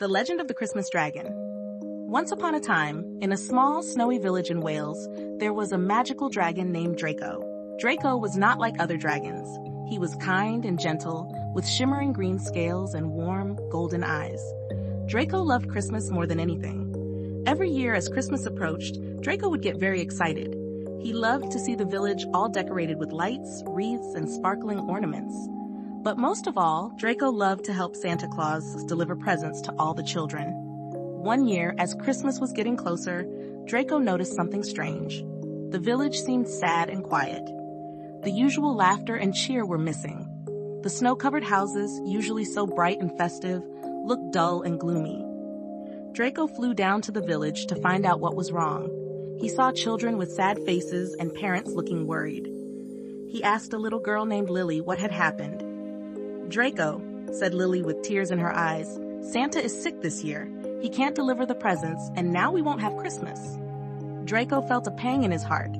The Legend of the Christmas Dragon. Once upon a time, in a small, snowy village in Wales, there was a magical dragon named Draco. Draco was not like other dragons. He was kind and gentle, with shimmering green scales and warm, golden eyes. Draco loved Christmas more than anything. Every year as Christmas approached, Draco would get very excited. He loved to see the village all decorated with lights, wreaths, and sparkling ornaments. But most of all, Draco loved to help Santa Claus deliver presents to all the children. One year, as Christmas was getting closer, Draco noticed something strange. The village seemed sad and quiet. The usual laughter and cheer were missing. The snow-covered houses, usually so bright and festive, looked dull and gloomy. Draco flew down to the village to find out what was wrong. He saw children with sad faces and parents looking worried. He asked a little girl named Lily what had happened. "Draco," said Lily with tears in her eyes, "Santa is sick this year. He can't deliver the presents, and now we won't have Christmas." Draco felt a pang in his heart.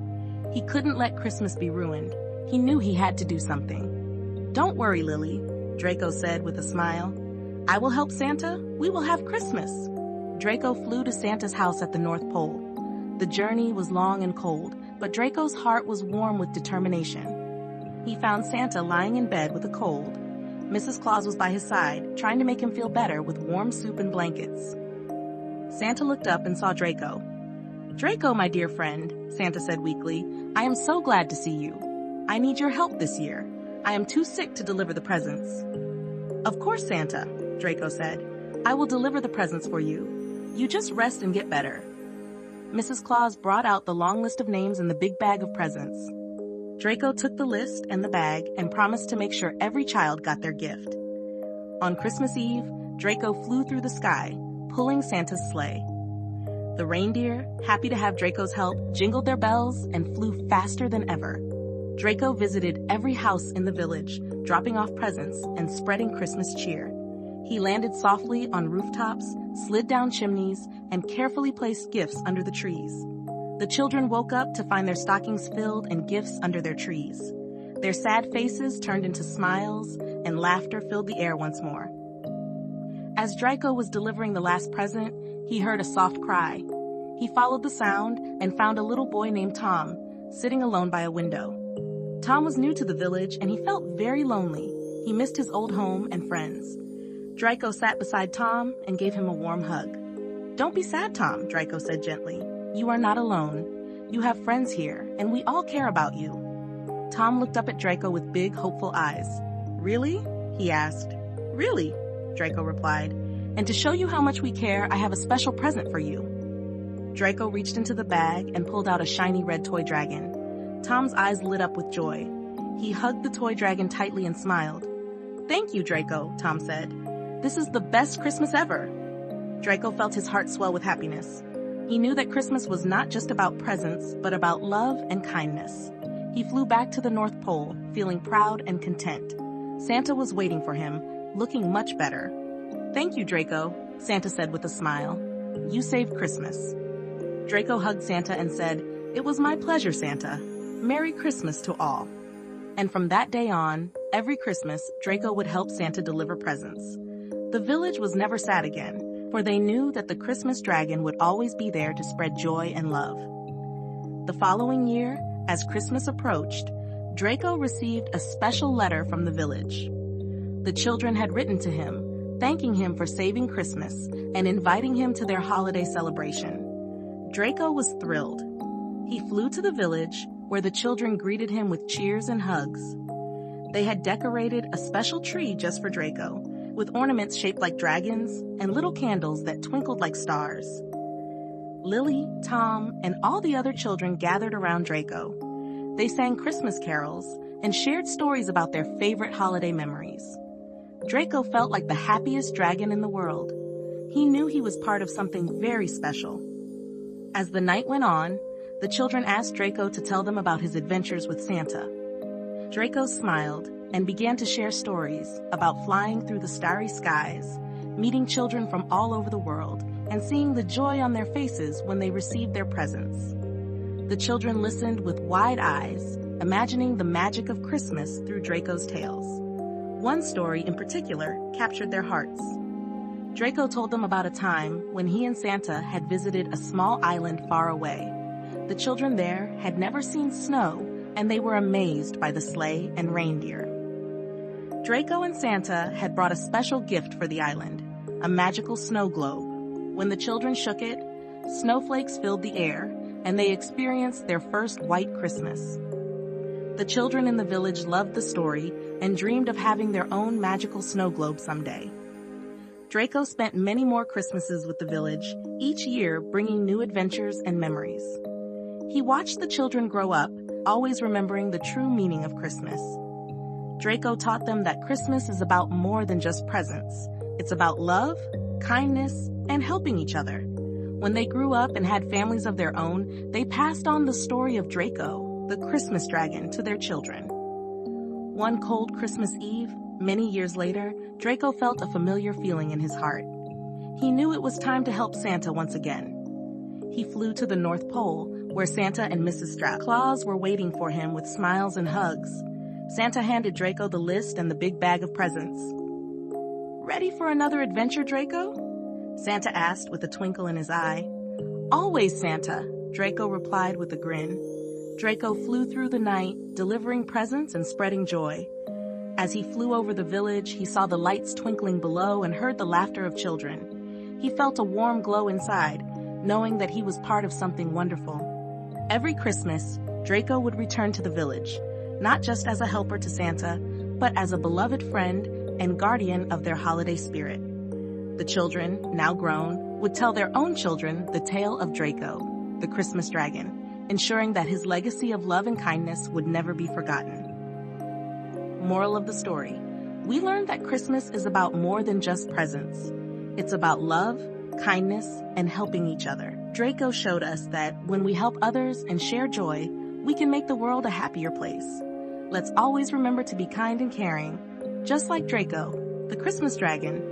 He couldn't let Christmas be ruined. He knew he had to do something. "Don't worry, Lily," Draco said with a smile. "I will help Santa. We will have Christmas." Draco flew to Santa's house at the North Pole. The journey was long and cold, but Draco's heart was warm with determination. He found Santa lying in bed with a cold. Mrs. Claus was by his side, trying to make him feel better with warm soup and blankets. Santa looked up and saw Draco. "Draco, my dear friend," Santa said weakly, "I am so glad to see you. I need your help this year. I am too sick to deliver the presents." "Of course, Santa," Draco said. "I will deliver the presents for you. You just rest and get better." Mrs. Claus brought out the long list of names in the big bag of presents. Draco took the list and the bag and promised to make sure every child got their gift. On Christmas Eve, Draco flew through the sky, pulling Santa's sleigh. The reindeer, happy to have Draco's help, jingled their bells and flew faster than ever. Draco visited every house in the village, dropping off presents and spreading Christmas cheer. He landed softly on rooftops, slid down chimneys, and carefully placed gifts under the trees. The children woke up to find their stockings filled and gifts under their trees. Their sad faces turned into smiles, and laughter filled the air once more. As Draco was delivering the last present, he heard a soft cry. He followed the sound and found a little boy named Tom, sitting alone by a window. Tom was new to the village, and he felt very lonely. He missed his old home and friends. Draco sat beside Tom and gave him a warm hug. "Don't be sad, Tom," Draco said gently. "You are not alone. You have friends here, and we all care about you." Tom looked up at Draco with big, hopeful eyes. "Really?" he asked. "Really," Draco replied. "And to show you how much we care, I have a special present for you." Draco reached into the bag and pulled out a shiny red toy dragon. Tom's eyes lit up with joy. He hugged the toy dragon tightly and smiled. "Thank you, Draco," Tom said. "This is the best Christmas ever." Draco felt his heart swell with happiness. He knew that Christmas was not just about presents, but about love and kindness. He flew back to the North Pole, feeling proud and content. Santa was waiting for him, looking much better. "Thank you, Draco," Santa said with a smile. "You saved Christmas." Draco hugged Santa and said, "It was my pleasure, Santa. Merry Christmas to all." And from that day on, every Christmas, Draco would help Santa deliver presents. The village was never sad again, for they knew that the Christmas dragon would always be there to spread joy and love. The following year, as Christmas approached, Draco received a special letter from the village. The children had written to him, thanking him for saving Christmas and inviting him to their holiday celebration. Draco was thrilled. He flew to the village, where the children greeted him with cheers and hugs. They had decorated a special tree just for Draco, with ornaments shaped like dragons and little candles that twinkled like stars. Lily, Tom, and all the other children gathered around Draco. They sang Christmas carols and shared stories about their favorite holiday memories. Draco felt like the happiest dragon in the world. He knew he was part of something very special. As the night went on, the children asked Draco to tell them about his adventures with Santa. Draco smiled and began to share stories about flying through the starry skies, meeting children from all over the world, and seeing the joy on their faces when they received their presents. The children listened with wide eyes, imagining the magic of Christmas through Draco's tales. One story in particular captured their hearts. Draco told them about a time when he and Santa had visited a small island far away. The children there had never seen snow, and they were amazed by the sleigh and reindeer. Draco and Santa had brought a special gift for the island, a magical snow globe. When the children shook it, snowflakes filled the air, and they experienced their first white Christmas. The children in the village loved the story and dreamed of having their own magical snow globe someday. Draco spent many more Christmases with the village, each year bringing new adventures and memories. He watched the children grow up, always remembering the true meaning of Christmas. Draco taught them that Christmas is about more than just presents. It's about love, kindness, and helping each other. When they grew up and had families of their own, they passed on the story of Draco, the Christmas dragon, to their children. One cold Christmas Eve, many years later, Draco felt a familiar feeling in his heart. He knew it was time to help Santa once again. He flew to the North Pole, where Santa and Mrs. Claus were waiting for him with smiles and hugs. Santa handed Draco the list and the big bag of presents. "Ready for another adventure, Draco?" Santa asked with a twinkle in his eye. "Always, Santa," Draco replied with a grin. Draco flew through the night, delivering presents and spreading joy. As he flew over the village, he saw the lights twinkling below and heard the laughter of children. He felt a warm glow inside, knowing that he was part of something wonderful. Every Christmas, Draco would return to the village, not just as a helper to Santa, but as a beloved friend and guardian of their holiday spirit. The children, now grown, would tell their own children the tale of Draco, the Christmas dragon, ensuring that his legacy of love and kindness would never be forgotten. Moral of the story: we learned that Christmas is about more than just presents. It's about love, kindness, and helping each other. Draco showed us that when we help others and share joy, we can make the world a happier place. Let's always remember to be kind and caring, just like Draco, the Christmas dragon,